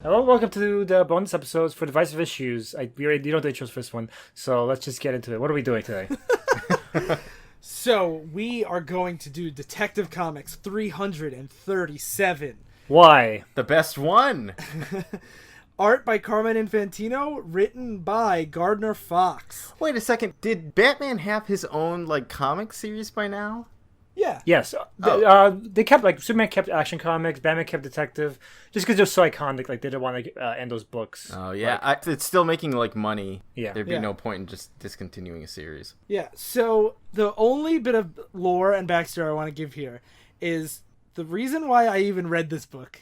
Hello, welcome to the bonus episodes for Divisive Issues. We already know the intros for this one, so let's just get into it. What are we doing today? So, we are going to do Detective Comics 337. Why? The best one. Art by Carmine Infantino, written by Gardner Fox. Wait a second. Did Batman have his own comic series by now? Yeah. Yes. They kept, Superman kept Action Comics, Batman kept Detective, just because they're so iconic, they didn't want to end those books. Oh, yeah. It's still making, money. Yeah. There'd be no point in just discontinuing a series. Yeah, so the only bit of lore and backstory I want to give here is the reason why I even read this book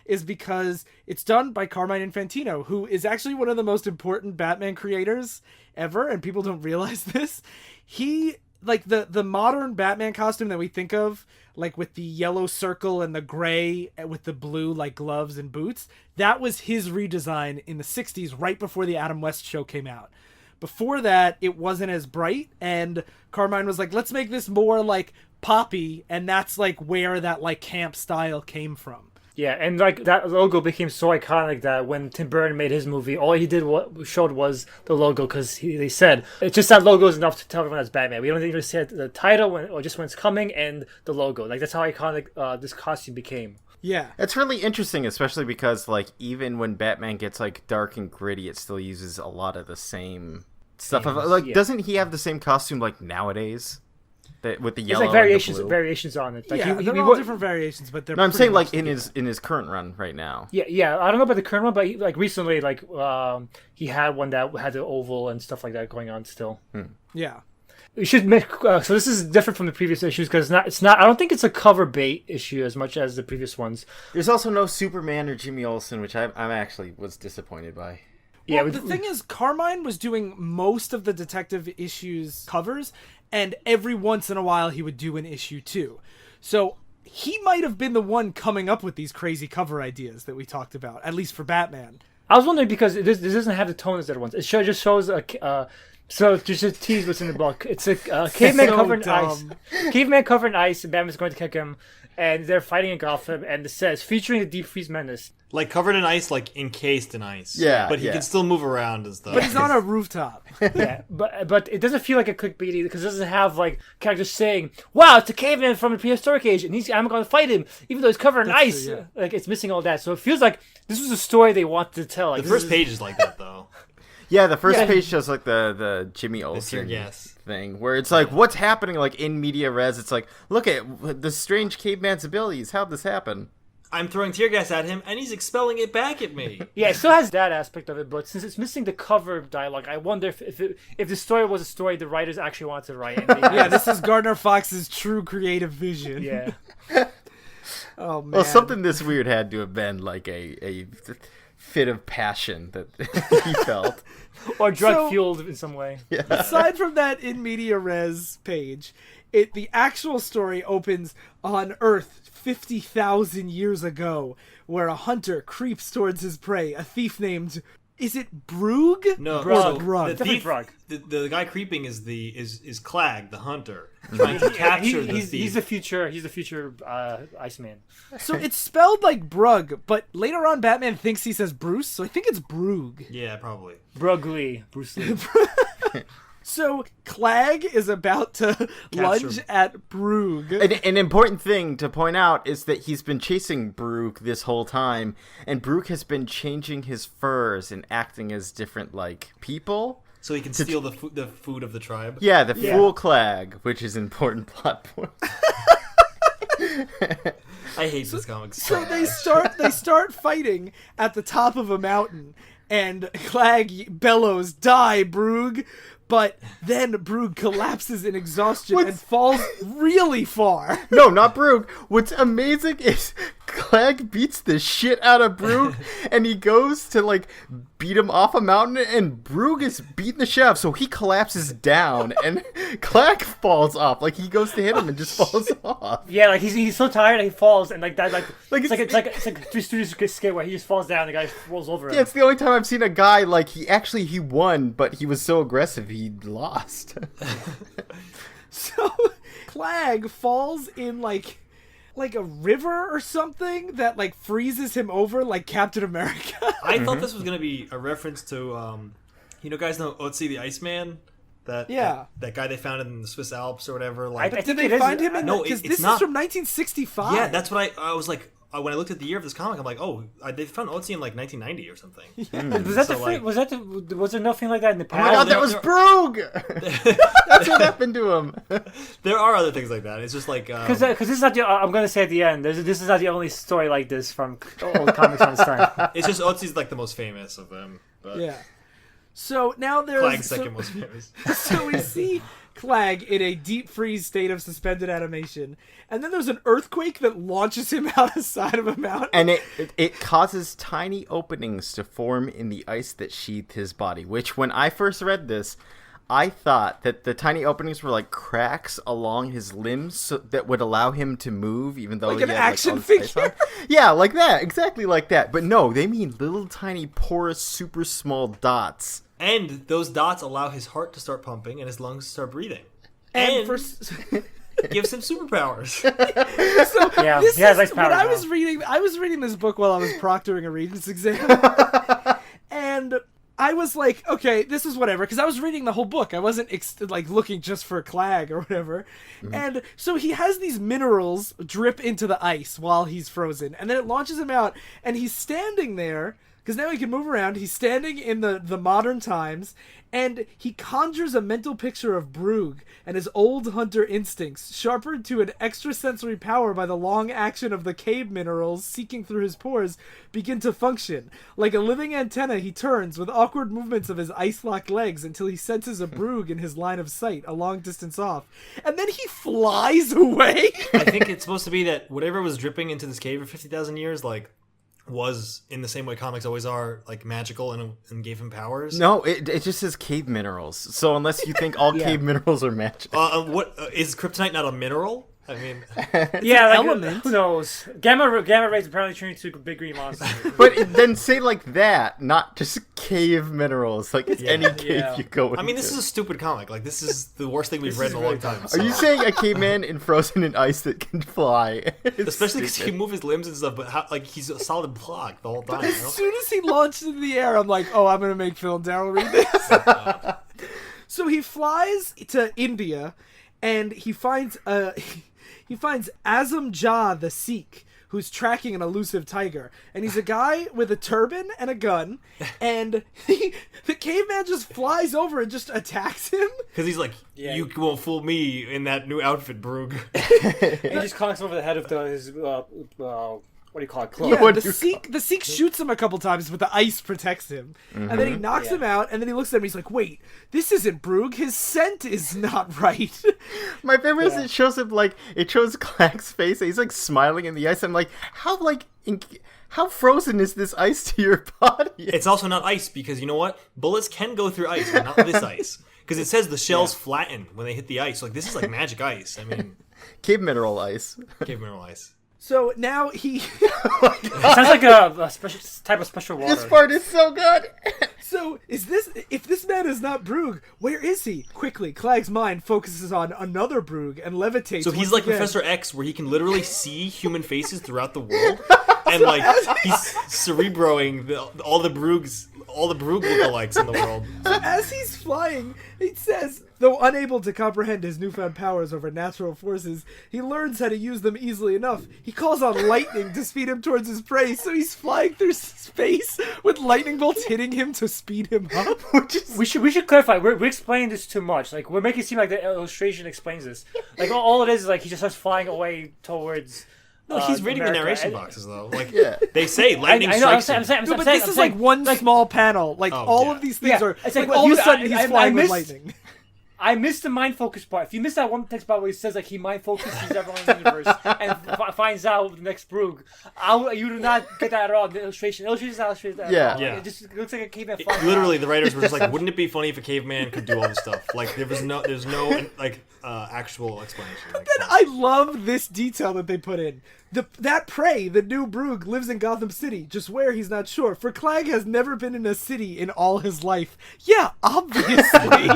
is because it's done by Carmine Infantino, who is actually one of the most important Batman creators ever, and people don't realize this. He... the modern Batman costume that we think of, with the yellow circle and the gray with the blue gloves and boots, that was his redesign in the 60s, right before the Adam West show came out. Before that, it wasn't as bright, and Carmine was like, let's make this more poppy, and that's where that camp style came from. Yeah, and that logo became so iconic that when Tim Burton made his movie, all he did showed was the logo, because they said it's just that logo is enough to tell everyone that's Batman. We don't even say the title or just when it's coming and the logo. That's how iconic this costume became. Yeah, it's really interesting, especially because even when Batman gets dark and gritty, it still uses a lot of the same stuff. Doesn't he have the same costume nowadays? With the yellow, it's and the blue. variations on it. They're all different variations, but they're. No, I'm saying in together. his current run right now. Yeah. I don't know about the current one, but recently, he had one that had the oval and stuff like that going on still. Yeah. We should make so this is different from the previous issues because it's not. I don't think it's a cover bait issue as much as the previous ones. There's also no Superman or Jimmy Olsen, which I actually was disappointed by. Well, the thing is, Carmine was doing most of the Detective issues covers, and every once in a while he would do an issue too. So he might have been the one coming up with these crazy cover ideas that we talked about, at least for Batman. I was wondering because this doesn't have the tone as the other ones. It just shows so just to tease what's in the book. It's a caveman covered in ice. Caveman covered in ice, and Batman's going to kick him, and they're fighting in Gotham, and it says featuring the deep freeze menace. Covered in ice, encased in ice. Yeah, but he can still move around and stuff. But he's on a rooftop. Yeah, but it doesn't feel like a clickbaity because it doesn't have characters saying, "Wow, it's a caveman from the prehistoric age, and I'm going to fight him," even though he's covered in ice. True, yeah. It's missing all that, so it feels like this was a story they wanted to tell. The first page is like that though. Yeah, the first page shows the Jimmy Olsen thing, where it's what's happening in media res. It's look at the strange caveman's abilities. How'd this happen? I'm throwing tear gas at him, and he's expelling it back at me. Yeah, it still has that aspect of it, but since it's missing the cover dialogue, I wonder if the story was a story the writers actually wanted to write. And this is Gardner Fox's true creative vision. Yeah. Oh man. Well, something this weird had to have been a fit of passion that he felt. Or drug-fueled in some way. Yeah. Aside from that in media res page, the actual story opens on Earth 50,000 years ago, where a hunter creeps towards his prey, a thief named... Is it Brugg? No, Brugg. The thief, Brugg. The guy creeping is Clag, the hunter, trying to capture the thief. He's the future Iceman. So it's spelled like Brugg, but later on Batman thinks he says Bruce, so I think it's Brugg. Yeah, probably. Brugg Lee. Bruce Lee. So Clag is about to lunge at Brugg. An important thing to point out is that he's been chasing Brugg this whole time, and Brugg has been changing his furs and acting as different people. So he can steal the food of the tribe. Yeah, fool Clag, which is an important plot point. I hate this comic. So they start fighting at the top of a mountain, and Clag bellows, "Die, Brugg!" But then Brugg collapses in exhaustion and falls really far. No, not Brugg. What's amazing is Clag beats the shit out of Brugg, and he goes to beat him off a mountain, and Brugg is beating the shit out, so he collapses down, and Clag falls off. He goes to hit him and just falls off. Yeah, he's so tired that he falls, and that it's like a Three Stooges skit where he just falls down and the guy rolls over him. Yeah, it's the only time I've seen a guy he won, but he was so aggressive he lost. So Clag falls in like a river or something that like freezes him over like Captain America. I thought this was gonna be a reference to, guys know Otzi the Iceman. That guy they found in the Swiss Alps or whatever. Like, Did they find him in? No, because it's this not. is from 1965. Yeah, that's what I was like. When I looked at the year of this comic, I'm like, they found Otzi in like 1990 or something. Was that was there nothing like that in the Oh my past? god, that was Brugge! That's what happened to him. There are other things like that. It's just like Because this is not the. I'm gonna say at the end. This is not the only story like this from old comics from this time. it's just Otzi's like the most famous of them. But Yeah. So now there's Flag's second most famous. So we see Clag in a deep freeze state of suspended animation, and then there's an earthquake that launches him out the side of a mountain. And it causes tiny openings to form in the ice that sheathed his body, which when I first read this, I thought that the tiny openings were like cracks along his limbs that would allow him to move, even though Like he an had, action all this ice figure? on. Yeah, like that, exactly like that. But no, they mean little tiny porous, super small dots. And those dots allow his heart to start pumping and his lungs to start breathing. And Gives him superpowers. So Yeah, this he has is, ice powers when I now. was reading this book while I was proctoring a Regents exam, and I was like, okay, this is whatever, because I was reading the whole book. I wasn't like looking just for Clag or whatever. And so he has these minerals drip into the ice while he's frozen, and then it launches him out, and he's standing there. Because now he can move around. He's standing in the modern times, and he conjures a mental picture of Brugge and his old hunter instincts, sharpened to an extrasensory power by the long action of the cave minerals seeking through his pores, begin to function. Like a living antenna, he turns with awkward movements of his ice-locked legs until he senses a Brugge in his line of sight, a long distance off. And then he flies away! I think it's supposed to be that whatever was dripping into this cave for 50,000 years, like, was in the same way comics always are, like, magical and gave him powers. No, it just says cave minerals. So unless you think all cave minerals are magic. What is kryptonite not a mineral? I mean, Yeah, like, element. who knows? Gamma rays apparently turn into big green monsters. But then say like that, not just cave minerals. Like it's any cave Yeah. you go into. I mean, this is a stupid comic. Like, this is the worst thing we've read in a long time. Are you saying a caveman in frozen in ice that can fly? It's Especially because he stupid. can move his limbs and stuff, but how, like, he's a solid block the whole time. As You know? soon as he launched into the air, I'm like, oh, I'm going to make Phil and Daryl read this. So he flies to India, and he finds Azam Jah the Sikh, who's tracking an elusive tiger. And he's a guy with a turban and a gun, and the caveman just flies over and just attacks him. Because he's like, you won't fool me in that new outfit, Brugge. He just conks over the head of his what do you call it? Cloak. Yeah, the Sikh shoots him a couple times, but the ice protects him. And then he knocks him out, and then he looks at him, he's like, wait, this isn't Brugge, his scent is not right. My favorite is it shows him like it shows Clack's face. And he's like smiling in the ice. I'm like, how frozen is this ice to your body? It's also not ice because you know what? Bullets can go through ice, but not this ice. Because it says the shells flatten when they hit the ice. Like, this is like magic ice. I mean, Cave mineral ice. cave mineral ice. So now he... It sounds like a special type of special water. This part is so good. So, if this man is not Brugge, where is he? Quickly, Clag's mind focuses on another Brugge and levitates. So he's once like again. Professor X, where he can literally see human faces throughout the world, and like he's cerebroing all the Brugge lookalikes in the world. As he's flying, he says, though unable to comprehend his newfound powers over natural forces, he learns how to use them easily enough. He calls on lightning to speed him towards his prey, so he's flying through space with lightning bolts hitting him to speed him up. We should clarify. We're explaining this too much. Like, we're making it seem like the illustration explains this. Like, all it is like he just starts flying away towards. No, he's reading America. the narration boxes though. Like Yeah. they say, lightning I know. I'm strikes saying. him. No, but this is like one small panel. Like, all of these things are... It's like, like, all of a you- sudden, he's I flying with missed- lightning. I missed the mind focus part. If you missed that one text part where he says like he mind focuses everyone in the universe and finds out the next Brugge, you do not get that at all. The illustration is not illustrated at Yeah. all. Yeah. It just looks like a caveman flying. Literally, the writers were just like, "Wouldn't it be funny if a caveman could do all this stuff?" Like there's no like actual explanation. Like, Then I love this detail that they put in. That prey, the new Brugge, lives in Gotham City, just where he's not sure. For Clag has never been in a city in all his life. Yeah, obviously.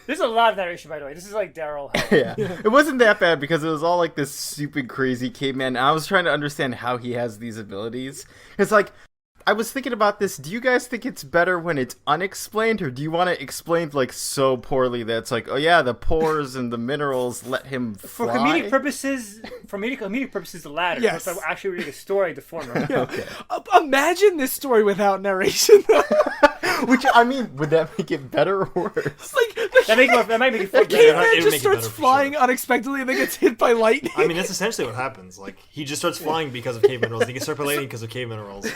There's a lot of narration, by the way. This is like Daryl. Yeah. It wasn't that bad because it was all like this stupid, crazy caveman. And I was trying to understand how he has these abilities. It's like, I was thinking about this. Do you guys think it's better when it's unexplained, or do you want it explained like so poorly that it's like, oh yeah, the pores and the minerals let him For fly? comedic purposes, the latter. Yes. If I'm actually reading a story, the former. Okay. Imagine this story without narration. Which, I mean, would that make it better or worse? Like That might make it feel the better. caveman It would just make it starts better for flying sure. unexpectedly and then gets hit by lightning. I mean, that's essentially what happens. Like, he just starts flying because of cave minerals. He gets circulating because of cave minerals.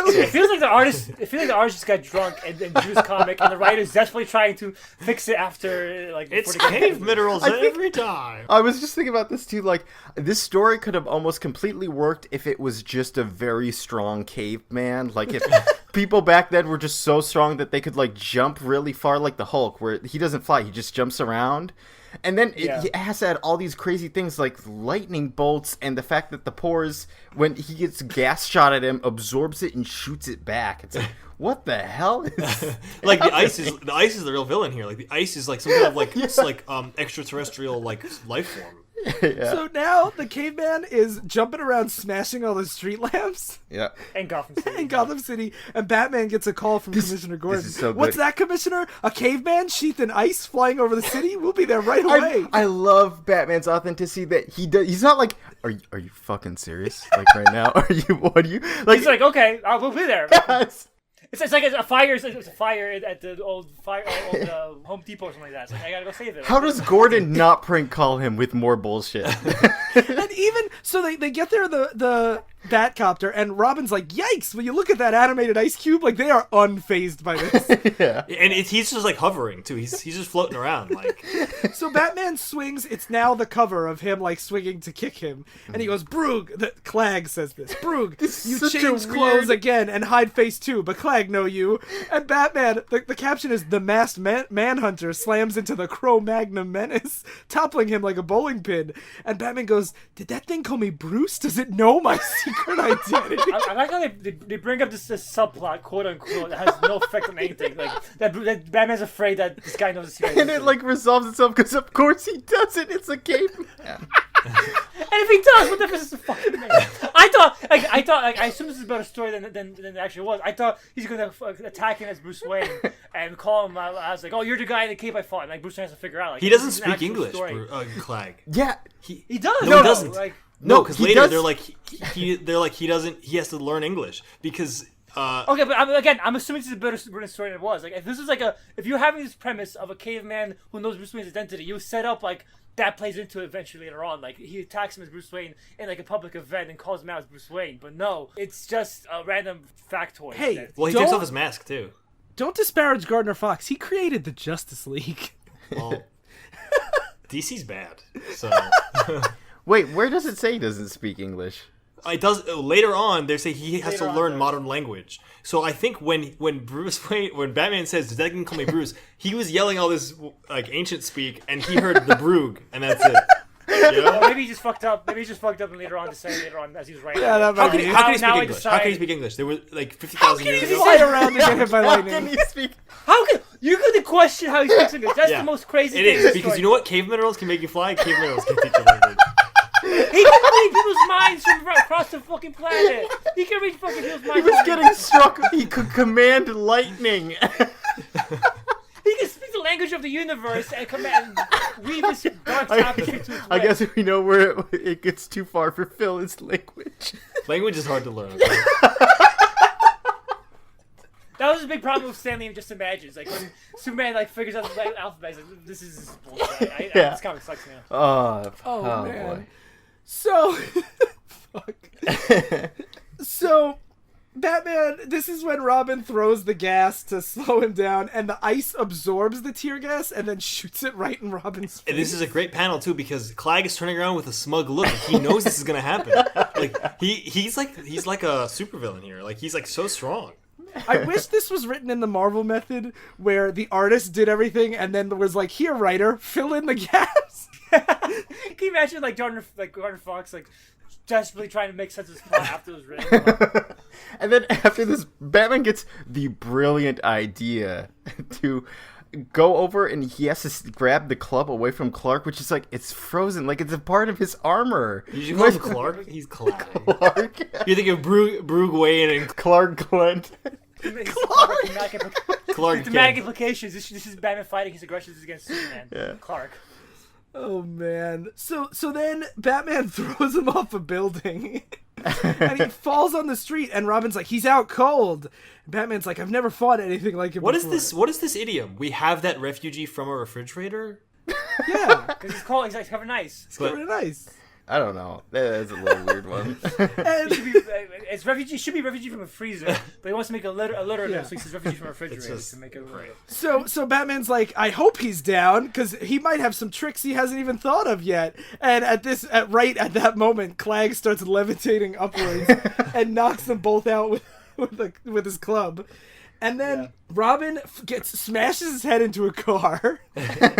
It feels like the artist. It feels like the artist just got drunk and drew his comic, and the writer's desperately trying to fix it after like. It's before the cave minerals I think- every time. I was just thinking about this too. Like, this story could have almost completely worked if it was just a very strong caveman. Like, if people back then were just so strong that they could like jump really far, like the Hulk, where he doesn't fly, he just jumps around. And then Yeah. he has to add all these crazy things like lightning bolts and the fact that the pores, when he gets gas shot at him, absorbs it and shoots it back. It's like, what the hell is Like, the ice is the real villain here. Like, the ice is like some kind of like extraterrestrial like life form. Yeah. So now the caveman is jumping around smashing all the street lamps Yeah. And Gotham City. in Gotham City, and Batman gets a call from Commissioner Gordon. is so good. What's that, Commissioner? A caveman sheathed in ice flying over the city? We'll be there right away. I love Batman's authenticity that he does. He's not like, are you fucking serious? Like right now? What are you? Like, He's like, okay, we'll be there. yes. It's like a fire. It's a fire at the old Home Depot or something like that. It's like I gotta go save it. How does Gordon not prank call him with more bullshit? And even so, they get there, the Batcopter, and Robin's like, "Yikes! When you look at that animated ice cube, like they are unfazed by this." Yeah. And he's just like hovering too. He's just floating around. Like, So Batman swings. It's now the cover of him like swinging to kick him, and he goes, "Brug." Clag says this. "Brug, This is you such a change weird- clothes again and hide face too, but Clag know you." And Batman, the caption is, "The masked manhunter slams into the Cro-Magnon Menace, toppling him like a bowling pin." And Batman goes, "Did that thing call me Bruce? Does it know my secret identity?" I like how they bring up this subplot, quote unquote, that has no effect on anything. Like that Batman's afraid that this guy knows the secret. And it like resolves itself because of course he doesn't. It's a caveman. And if he does, what the fuck is the fucking man? I thought, I assume this is a better story than it actually was. I thought he's gonna attack him as Bruce Wayne and call him. I was like, oh, you're the guy in the cape I fought. And like Bruce Wayne has to figure out. Like, he doesn't this is an speak actual English, story. Clag. Yeah. He does. No, he doesn't. Like, No, because he later does- they're like he doesn't. He has to learn English because. okay, but I'm assuming this is a better written story than it was. Like, if this is like if you're having this premise of a caveman who knows Bruce Wayne's identity, you set up like that plays into it eventually later on. Like, he attacks him as Bruce Wayne in like a public event and calls him out as Bruce Wayne. But no, it's just a random factoid. Hey, that- Well, he Don't- takes off his mask too. Don't disparage Gardner Fox. He created the Justice League. Well, DC's bad, so Wait, where does it say he doesn't speak English? it does. Later on, they say he has Later to on, learn though. modern language. So I think when Batman says, "Does that can call me Bruce?" He was yelling all this like ancient speak, and he heard the Brug, and that's it. You know? Or maybe he just fucked up. Maybe he just fucked up and later on to say later on as he was writing. Yeah, that How might can be. he, how can he speak Now I English? decide- How can he speak English? There were like 50,000 years ago. Fly around and get hit by How can lightning. he speak? How can you could question how he speaks English? That's Yeah. the most crazy It thing. in is this because story. you know what? Cave minerals can make you fly. Cave minerals can teach you language. He can read people's minds from across the fucking planet. He can read fucking people's minds. He was getting struck. He could command lightning. He can speak the language of the universe and command weave this dark tapestry to its I web. guess we know where it gets too far for Phil is language. Language is hard to learn. Okay? That was a big problem with Stanley and Just Imagines. Like when Superman like figures out the alphabet, he's like, this is bullshit. Yeah. This comic sucks now. Oh man. boy. So, fuck. So, Batman, this is when Robin throws the gas to slow him down, and the ice absorbs the tear gas and then shoots it right in Robin's face. And this is a great panel too because Clag is turning around with a smug look. Like, he knows this is gonna happen. Like he's like a supervillain here. Like he's like so strong. I wish this was written in the Marvel method, where the artist did everything and then was like, "Here, writer, fill in the gaps." Can you imagine Gardner Fox desperately trying to make sense of this plot after it was written? And then after this, Batman gets the brilliant idea to go over and he has to grab the club away from Clark, which is like, it's frozen, like it's a part of his armor. You should call him Clark? He's Clag. Clark. You think of Brug Wayne and Clark Glenn. Clark Thematic Kent. implications. This is Batman fighting his aggressions against Superman. Yeah. Clark. Oh man. So then Batman throws him off a building. And he falls on the street and Robin's like, he's out cold. And Batman's like, I've never fought anything like him What is before. this? What is this idiom? We have that refugee from a refrigerator? Yeah. Because he's cold. He's like covered in ice. It's kind of nice. I don't know. That's a little weird one. And It's refugee. Should be refugee from a freezer, but he wants to make a litter. Yeah. So he says refugee from a refrigerator just- to make it right. so Batman's like, I hope he's down because he might have some tricks he hasn't even thought of yet. And right at that moment, Clag starts levitating upwards and knocks them both out with his club. And then Robin smashes his head into a car,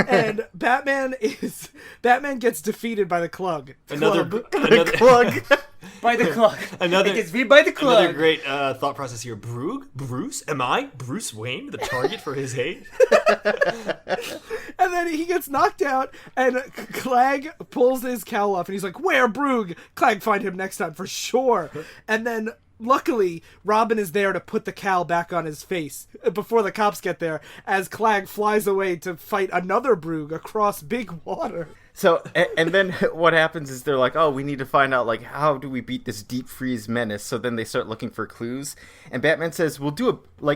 and Batman gets defeated by the Clug. Another Clug. By the clock. Another- It gets beat by the clock. Another great thought process here. Bruce? Am I Bruce Wayne, the target for his hate? And then he gets knocked out, and Clag pulls his cowl off, and he's like, "Where, Brug? Clag, find him next time for sure." And then, luckily, Robin is there to put the cowl back on his face before the cops get there, as Clag flies away to fight another Brug across big water. So, and then what happens is they're like, oh, we need to find out, like, how do we beat this deep freeze menace? So then they start looking for clues. And Batman says,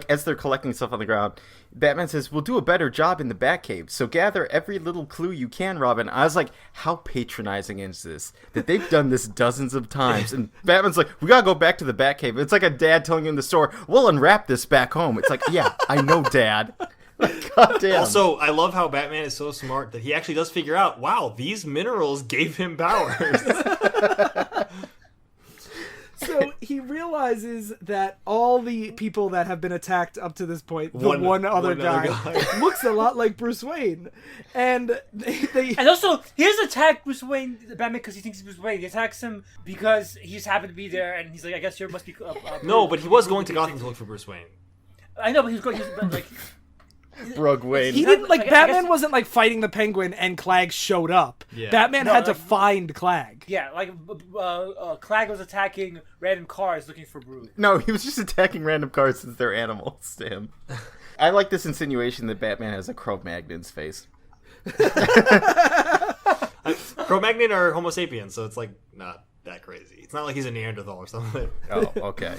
as they're collecting stuff on the ground, Batman says, we'll do a better job in the Batcave. So gather every little clue you can, Robin. I was like, how patronizing is this? That they've done this dozens of times. And Batman's like, we gotta go back to the Batcave. It's like a dad telling you in the store, we'll unwrap this back home. It's like, yeah, I know, Dad. God damn. Also, I love how Batman is so smart that he actually does figure out, wow, these minerals gave him powers. So he realizes that all the people that have been attacked up to this point, the one other guy, looks a lot like Bruce Wayne. And they And also, he doesn't attack Bruce Wayne, the Batman, because he thinks he's Bruce Wayne. He attacks him because he just happened to be there, and he's like, I guess you must be. No, but he was going to Gotham to look for Bruce Wayne. I know, but he was going. Like, Brug Wayne. He didn't like I guess- Batman wasn't like fighting the Penguin and Clag showed up. Yeah. Batman No, had to like- find Clag. yeah, like Clag was attacking random cars looking for Bruce. No, he was just attacking random cars since they're animals to him. I like this insinuation that Batman has a Cro-Magnon's face. Cro-Magnon are Homo sapiens, so it's like not that crazy. It's not like he's a Neanderthal or something. Oh, okay.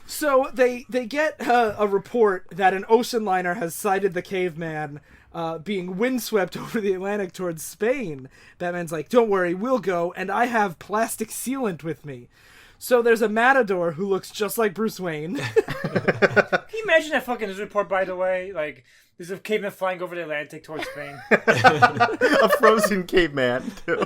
So they get a report that an ocean liner has sighted the caveman being windswept over the Atlantic towards Spain. Batman's like, don't worry, we'll go, and I have plastic sealant with me. So there's a matador who looks just like Bruce Wayne. Can you imagine that fucking news report, by the way? Like, there's a caveman flying over the Atlantic towards Spain. A frozen caveman, too.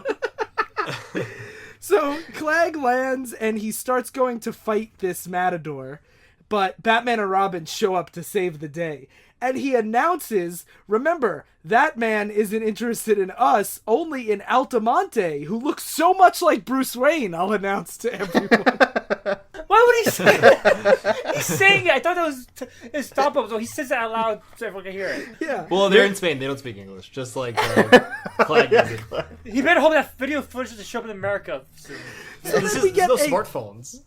So Clag lands and he starts going to fight this matador, but Batman and Robin show up to save the day. And he announces, remember, that man isn't interested in us, only in Altamonte, who looks so much like Bruce Wayne, I'll announce to everyone. Why would he say that? He's saying it. I thought that was his stop up, so he says it out loud so everyone can hear it. Yeah. Well, they're in Spain. They don't speak English, just like Clegg does it. He better hold that video footage to show up in America soon. So This then we is get no a- smartphones.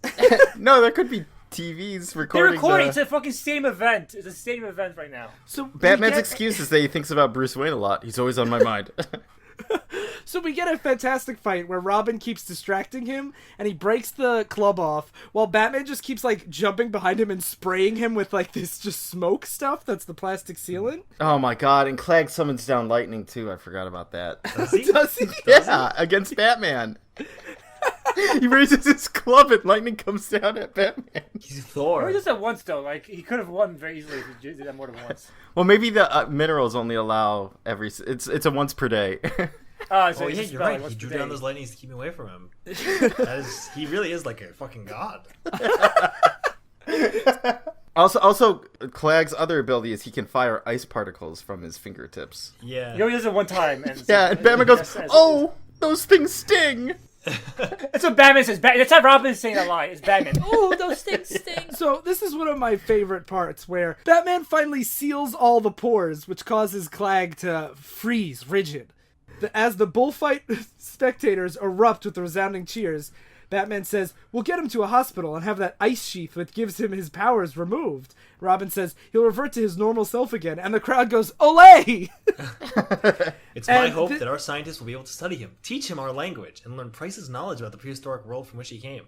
No, there could be TVs They're recording recording. the... It's a fucking stadium event. It's a stadium event right now. So we Batman's get- excuse is that he thinks about Bruce Wayne a lot. He's always on my mind. So we get a fantastic fight where Robin keeps distracting him and he breaks the club off while Batman just keeps like jumping behind him and spraying him with like this just smoke stuff that's the plastic sealant. Oh my god, and Clegg summons down lightning too. I forgot about that. Does he? Yeah, against Batman. He raises his club and lightning comes down at Batman. He's Or Thor. he does that once though. Like he could have won very easily if he did that more than once. Well, maybe the minerals only allow it's a once per day. So Oh he's yeah, just you're about, right. like, He once drew per down day. those lightnings to keep me away from him. He really is like a fucking god. Also, Clagg's other ability is he can fire ice particles from his fingertips. Yeah. He only does it one time. And Yeah, and Batman goes, "Oh, those things sting." That's what Batman says. That's not Robin saying a lie. It's Batman. Oh, those things sting. So this is one of my favorite parts where Batman finally seals all the pores, which causes Clag to freeze rigid. As the bullfight spectators erupt with resounding cheers, Batman says, "We'll get him to a hospital and have that ice sheath that gives him his powers removed." Robin says he'll revert to his normal self again, and the crowd goes, "Olay!" It's my hope that our scientists will be able to study him, teach him our language, and learn Price's knowledge about the prehistoric world from which he came.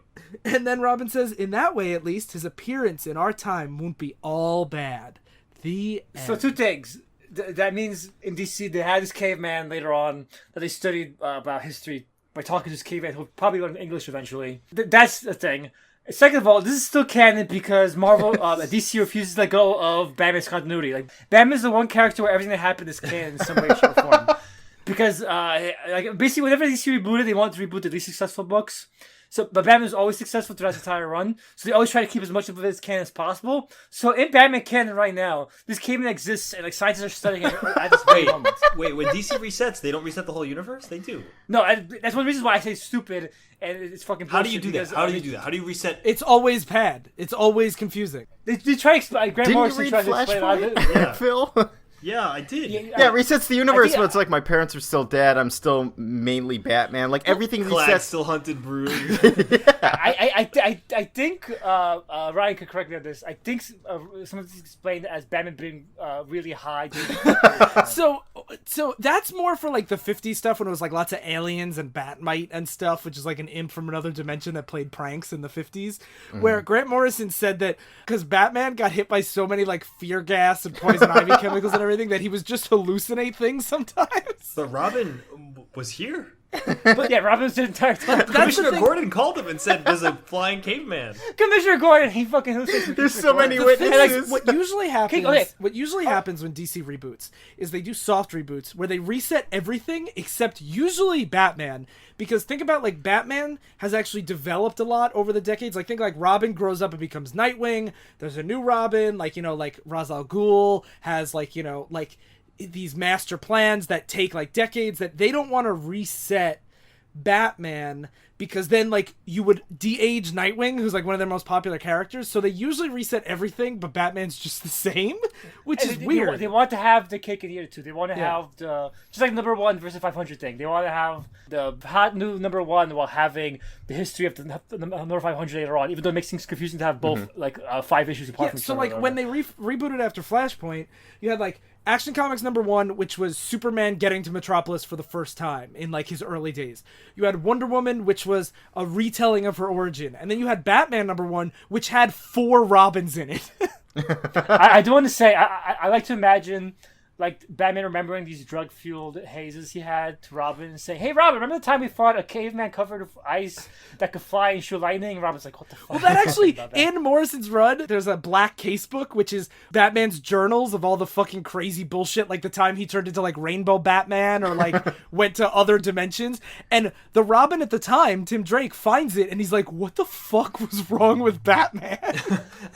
And then Robin says, in that way, at least, his appearance in our time won't be all bad. The end. So 2 things. That means in DC they had this caveman later on that they studied about history by talking to this caveman who probably learned English eventually. That's the thing. Second of all, this is still canon because Marvel, DC refuses to let go of Batman's continuity. Like, Batman's the one character where everything that happened is canon in some way, shape, or form. Because, basically, whenever DC rebooted, they wanted to reboot the least successful books. But Batman was always successful throughout his entire run, so they always try to keep as much of it as canon as possible. So in Batman canon right now, this caveman exists, and scientists are studying it at this very moment. Wait, when DC resets, they don't reset the whole universe? They do. No, that's one of the reasons why I say it's stupid, and it's fucking bullshit. How do you do that? How do you reset? It's always bad. It's always confusing. They try to explain. Grant Didn't you Morrison read tries to explain a lot of it. Flashpoint, Phil? Yeah, I did. Yeah, it resets the universe, think- but it's like my parents are still dead. I'm still mainly Batman. Like everything Clag resets. still hunted Brood. I think Ryan could correct me on this. I think some of this is explained as Batman being really high. So that's more for like the 50s stuff when it was like lots of aliens and Batmite and stuff, which is like an imp from another dimension that played pranks in the 50s. Where Grant Morrison said that because Batman got hit by so many like fear gas and poison ivy chemicals and everything that he was just hallucinate things sometimes. But Robin was here. But yeah, Robin was the entire time. Commissioner Gordon called him and said, "There's a flying caveman." Commissioner Gordon, he fucking hallucinates. There's so many The thing witnesses. is, what usually happens, Okay. what usually happens when DC reboots is they do soft reboots where they reset everything except usually Batman. Because think about like Batman has actually developed a lot over the decades. Like think like Robin grows up and becomes Nightwing. There's a new Robin, like like Ra's al Ghul has like these master plans that take like decades that they don't want to reset Batman because then like you would de-age Nightwing, who's like one of their most popular characters. So they usually reset everything, but Batman's just the same, which is weird. They want to have the cake and eat it too. They want to have the just like number 1 versus 500 thing. They want to have the hot new number 1 while having the history of the number 500 later on. Even though it makes things confusing to have both 5 issues apart from each So other. like when they rebooted after Flashpoint, you had like Action Comics number 1, which was Superman getting to Metropolis for the first time in like his early days. You had Wonder Woman, which was a retelling of her origin. And then you had Batman number 1, which had 4 Robins in it. I do want to say, I like to imagine like Batman remembering these drug-fueled hazes he had to Robin and saying, "Hey, Robin, remember the time we fought a caveman covered with ice that could fly and shoot lightning?" And Robin's like, "What the fuck?" Well, that actually, in Morrison's run, there's a black casebook, which is Batman's journals of all the fucking crazy bullshit, like the time he turned into, like, Rainbow Batman or, like, went to other dimensions. And the Robin at the time, Tim Drake, finds it, and he's like, what the fuck was wrong with Batman?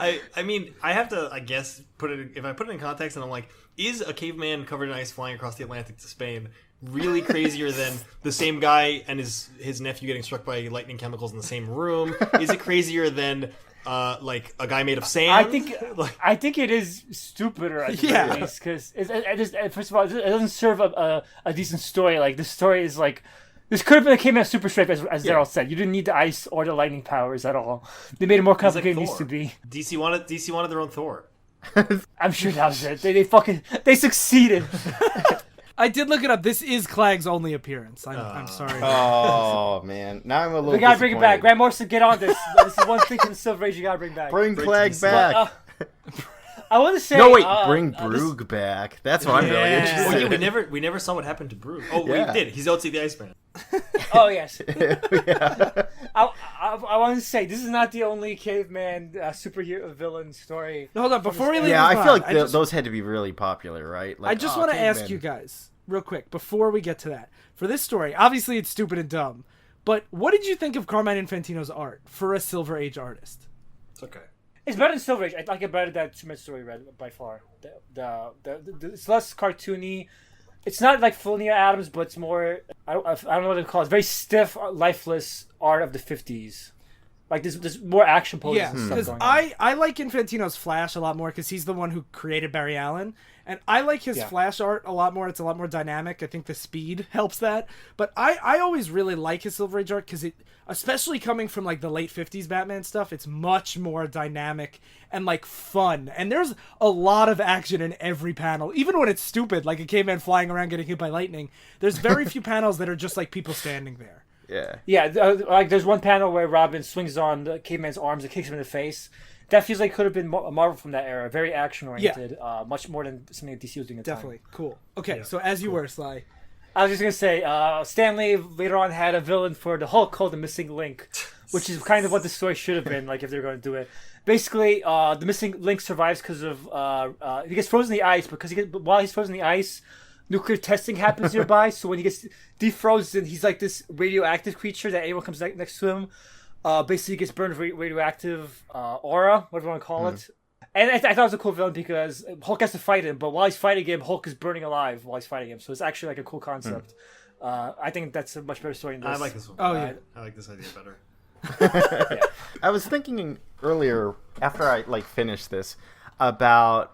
I mean, I have to, I guess, if I put it in context and I'm like, is a caveman covered in ice flying across the Atlantic to Spain really crazier than the same guy and his nephew getting struck by lightning chemicals in the same room? Is it crazier than like a guy made of sand? I think it is stupider at the very least because first of all, it doesn't serve a decent story. Like the story is like. This could have been a caveman super straight, as Daryl said. You didn't need the ice or the lightning powers at all. They made it more complicated than it needs to be. DC wanted their own Thor. I'm sure that was it. They succeeded. I did look it up. This is Clag's only appearance. I'm sorry. Oh man, now I'm a little. We gotta bring it back. Grant Morrison, get on this. This is one thing in the Silver Age you gotta bring back. Bring Clag back. I want to say. No wait, bring Brugge back. That's what I'm really interested. Oh yeah, we never saw what happened to Brugge. Oh, we did. He's out to the Iceman. Oh yes. I want to say this is not the only caveman superhero villain story. No, hold on, before we leave. Yeah, I feel like those had to be really popular, right? Like, I just want to ask you guys real quick before we get to that. For this story, obviously it's stupid and dumb, but what did you think of Carmine Infantino's art for a Silver Age artist? It's okay. It's better than Silver Age. I like it better than Superman story read by far. It's less cartoony. It's not like full Neil Adams, but it's more. I don't know what to call it. It's very stiff, lifeless art of the 50s. Like there's more action poses Yeah, and stuff because going on. I like Infantino's Flash a lot more because he's the one who created Barry Allen, and I like his Flash art a lot more. It's a lot more dynamic. I think the speed helps that, but I always really like his Silver Age art because it, especially coming from like the late 50s Batman stuff, it's much more dynamic and like fun. And there's a lot of action in every panel, even when it's stupid, like a caveman flying around getting hit by lightning. There's very few panels that are just like people standing there. Yeah. Like there's one panel where Robin swings on the caveman's arms and kicks him in the face. That feels like could have been a Marvel from that era. Very action oriented, much more than something that DC was doing at the Definitely time. cool. Okay, so as you were, Sly. I was just gonna say, Stan Lee later on had a villain for the Hulk called the Missing Link, which is kind of what the story should have been. Like if they're going to do it, basically, the Missing Link survives because of he gets frozen in the ice. While he's frozen in the ice, nuclear testing happens nearby. So when he gets defrozen, he's like this radioactive creature that anyone comes next to him. Basically gets burned with radioactive aura, whatever you want to call it. And I thought it was a cool villain because Hulk has to fight him, but while he's fighting him, Hulk is burning alive while he's fighting him. So it's actually like a cool concept. I think that's a much better story than this. I like this one. Oh yeah. I like this idea better. I was thinking earlier, after I finished this, about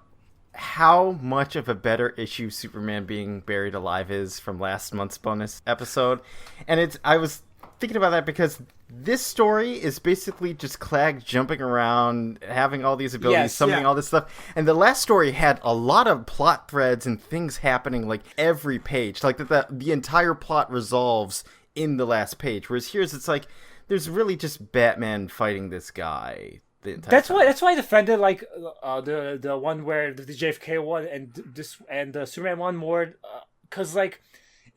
how much of a better issue Superman being buried alive is from last month's bonus episode. And I was thinking about that because this story is basically just Clag jumping around, having all these abilities, summoning all this stuff. And the last story had a lot of plot threads and things happening like every page. Like the entire plot resolves in the last page. Whereas here's it's like there's really just Batman fighting this guy. That's why I defended like the one where the JFK one and the Superman one more because like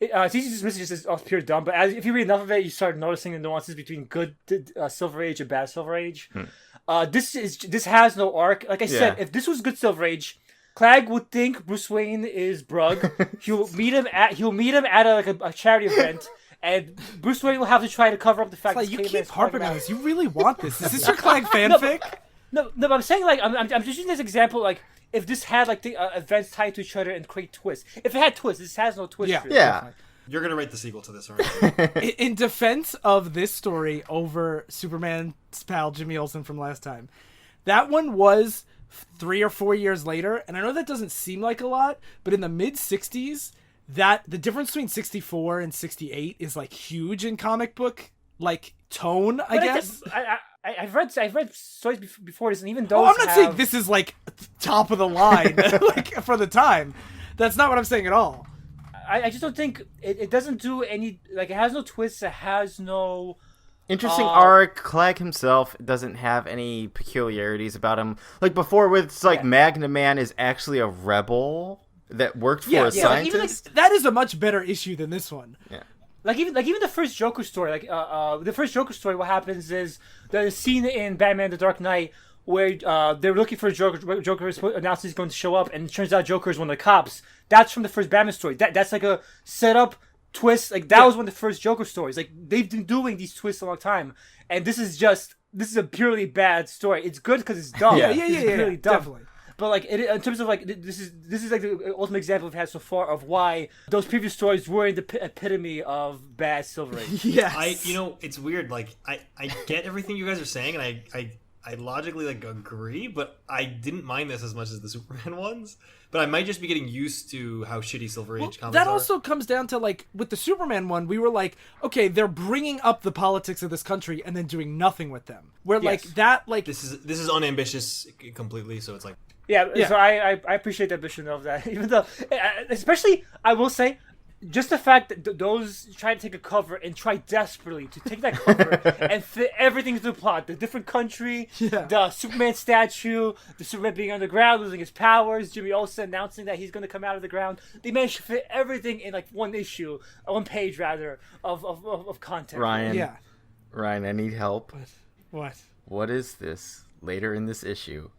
it's easy to dismiss it just as pure dumb, but if you read enough of it, you start noticing the nuances between good Silver Age and bad Silver Age. This has no arc. Like I said, if this was good Silver Age, Clag would think Bruce Wayne is Brugg. He'll meet him at a charity event. And Bruce Wayne will have to try to cover up the fact that you keep harping on this. You really want this? Is this your Clag fanfic? No, but I'm saying like I'm just using this example like if this had like the events tied to each other and create twists. If it had twists, this has no twist. Yeah. You're gonna write the sequel to this, aren't you? In defense of this story over Superman's pal Jimmy Olsen from last time, that one was 3 or 4 years later, and I know that doesn't seem like a lot, but in the mid '60s. That the difference between 64 and 68 is like huge in comic book like tone, I guess. I've read stories before this, and even those. I'm not saying this is like top of the line like for the time. That's not what I'm saying at all. I just don't think it doesn't do any like it has no twists. It has no interesting arc. Clag himself doesn't have any peculiarities about him. Like before, with like Magna Man is actually a rebel. That worked for a scientist. That is a much better issue than this one. Yeah. Like even the first Joker story, the first Joker story, what happens is there's a scene in Batman: The Dark Knight where they're looking for Joker. Joker announces he's going to show up, and it turns out Joker is one of the cops. That's from the first Batman story. That's like a setup twist. Like that was one of the first Joker stories. Like they've been doing these twists a long time, and this is a purely bad story. It's good because it's dumb. Yeah, dumb. Definitely. But like in terms of like this is like the ultimate example we've had so far of why those previous stories were the epitome of bad Silver Age. Yes. It's weird. Like I get everything you guys are saying, and I logically like agree, but I didn't mind this as much as the Superman ones. But I might just be getting used to how shitty Silver Age comics that are. also comes down to like with the Superman one, we were like, okay, they're bringing up the politics of this country and then doing nothing with them. Where like that, like this is unambitious completely. So it's like. Yeah, so I appreciate the ambition of that. Even though, especially, I will say, just the fact that those try to take a cover and try desperately to take that cover and fit everything into the plot. The different country, the Superman statue, the Superman being underground, losing his powers, Jimmy Olsen announcing that he's going to come out of the ground. They managed to fit everything in like one page rather, of content. Ryan, I need help. What? What is this? Later in this issue,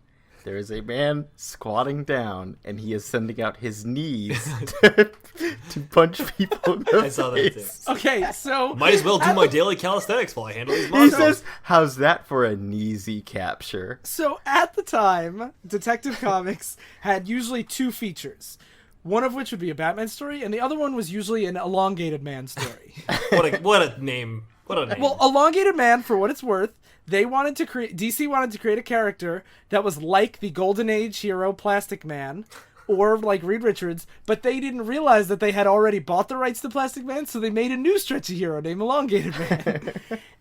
there is a man squatting down, and he is sending out his knees to punch people in the face. I saw that too. Okay, so might as well do my daily calisthenics while I handle these He monsters. says, "How's that for a kneesy capture?" So at the time, Detective Comics had usually two features. one of which would be a Batman story, and the other one was usually an Elongated Man story. What a name. What a name. Well, Elongated Man, for what it's worth, DC wanted to create a character that was like the Golden Age hero Plastic Man, or like Reed Richards, but they didn't realize that they had already bought the rights to Plastic Man, so they made a new stretchy hero named Elongated Man.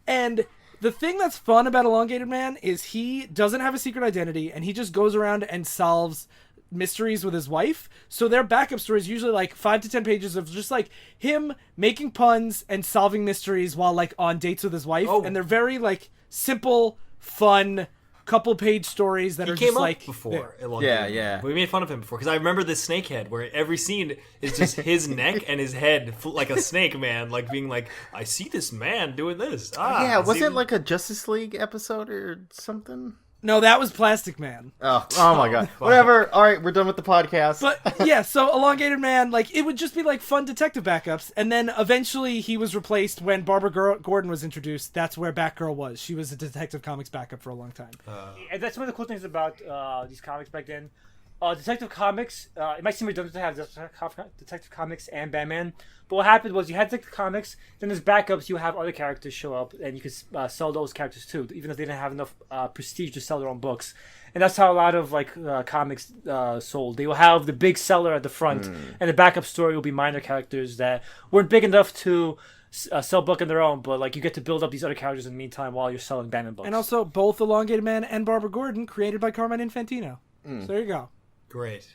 And the thing that's fun about Elongated Man is he doesn't have a secret identity, and he just goes around and solves mysteries with his wife. So their backup story is usually like 5 to 10 pages of just like him making puns and solving mysteries while like on dates with his wife. Oh. And they're very like simple, fun, couple page stories that he are came just up like before. Yeah. We made fun of him before because I remember this snake head where every scene is just his neck and his head like a snake man, like being like, I see this man doing this. Yeah, was see it like a Justice League episode or something? No, that was Plastic Man. Oh my god. Whatever. All right, we're done with the podcast. But yeah, so Elongated Man, like it would just be like fun detective backups, and then eventually he was replaced when Barbara Gordon was introduced. That's where Batgirl was. She was a Detective Comics backup for a long time. And that's one of the cool things about these comics back then. Detective Comics, it might seem redundant to have Detective Comics and Batman, but what happened was you had Detective Comics, then there's backups, you have other characters show up, and you could sell those characters too, even if they didn't have enough prestige to sell their own books. And that's how a lot of like comics sold. They will have the big seller at the front, and the backup story will be minor characters that weren't big enough to sell book on their own, but like you get to build up these other characters in the meantime while you're selling Batman books. And also, both Elongated Man and Barbara Gordon created by Carmine Infantino. So there you go. Great.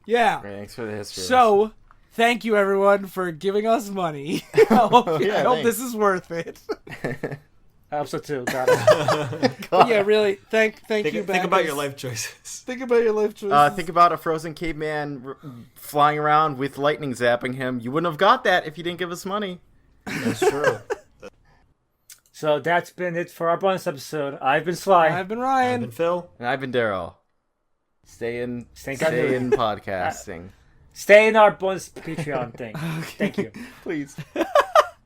Yeah. Thanks for the history. So, thank you everyone for giving us money. I hope thanks. this is worth it. I hope so too. Got it. Yeah, really. Thank you. Think backers. about your life choices. Think about your life choices. Think about a frozen caveman flying around with lightning zapping him. You wouldn't have got that if you didn't give us money. That's true. So that's been it for our bonus episode. I've been Sly. I've been Ryan. I've been Phil. And I've been Daryl. Stay in podcasting. Stay in our bonus Patreon thing. Thank you. Please.